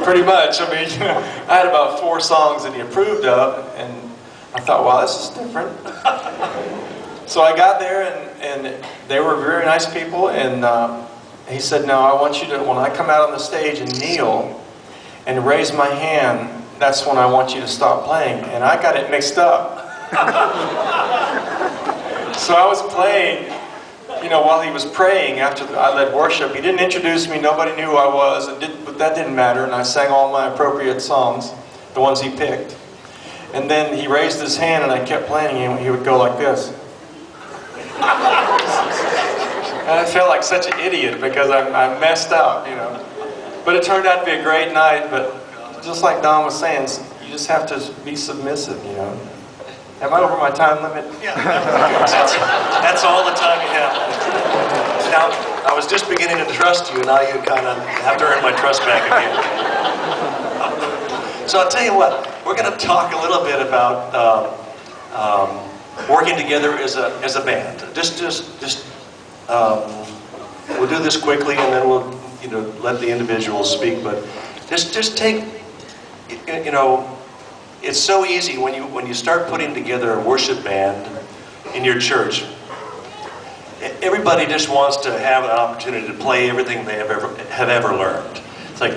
Pretty much. I mean, I had about 4 songs that he approved of, and I thought, wow, this is different. So I got there, and they were very nice people, and he said, no, I want you to, when I come out on the stage and kneel and raise my hand, that's when I want you to stop playing. And I got it mixed up. So I was playing, you know, while he was praying after I led worship. He didn't introduce me, nobody knew who I was, but that didn't matter, and I sang all my appropriate songs, the ones he picked. And then he raised his hand and I kept playing, and he would go like this. And I felt like such an idiot because I messed up, you know. But it turned out to be a great night, but just like Don was saying, you just have to be submissive, you know. Am I over my time limit? Yeah. That's all the time you have. Now, I was just beginning to trust you, and now you kind of have to earn my trust back again. So I'll tell you what, we're going to talk a little bit about working together as a band. We'll do this quickly, and then we'll, you know, let the individuals speak. But just take, you know, it's so easy when you start putting together a worship band in your church. Everybody just wants to have an opportunity to play everything they have ever learned. It's like,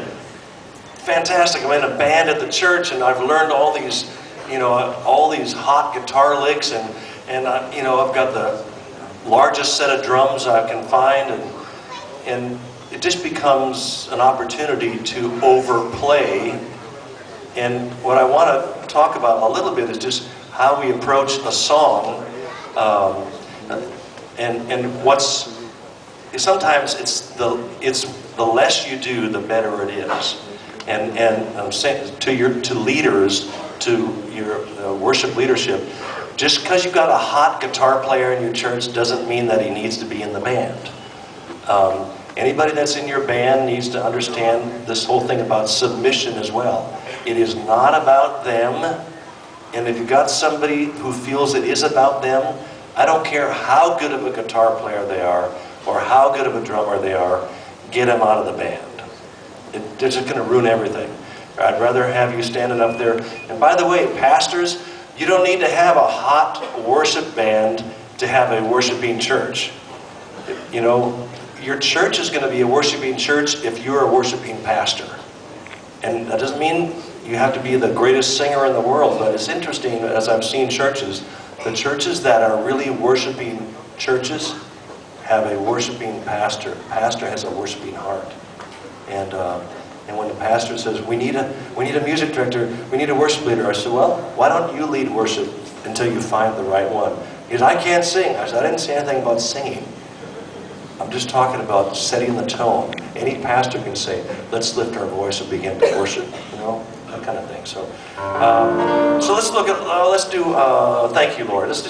fantastic! I'm in a band at the church, and I've learned all these, you know, all these hot guitar licks, and you know, I've got the largest set of drums I can find, and it just becomes an opportunity to overplay. And what I want to talk about a little bit is just how we approach a song, and what's sometimes it's the less you do, the better it is. And I'm saying to leaders, to your worship leadership, just because you've got a hot guitar player in your church doesn't mean that he needs to be in the band. Anybody that's in your band needs to understand this whole thing about submission as well. It is not about them, and if you've got somebody who feels it is about them, I don't care how good of a guitar player they are, or how good of a drummer they are, get them out of the band. They're just going to ruin everything. I'd rather have you standing up there. And by the way, pastors, you don't need to have a hot worship band to have a worshiping church. You know, your church is going to be a worshiping church if you're a worshiping pastor. And that doesn't mean you have to be the greatest singer in the world, but it's interesting, as I've seen churches, the churches that are really worshiping churches have a worshiping pastor. Pastor has a worshiping heart. And when the pastor says, we need a music director, we need a worship leader, I said, well, why don't you lead worship until you find the right one? He goes, I can't sing. I said, I didn't say anything about singing. I'm just talking about setting the tone. Any pastor can say, let's lift our voice and begin to worship, you know, that kind of thing. So let's look at, let's do, thank you, Lord. Let's just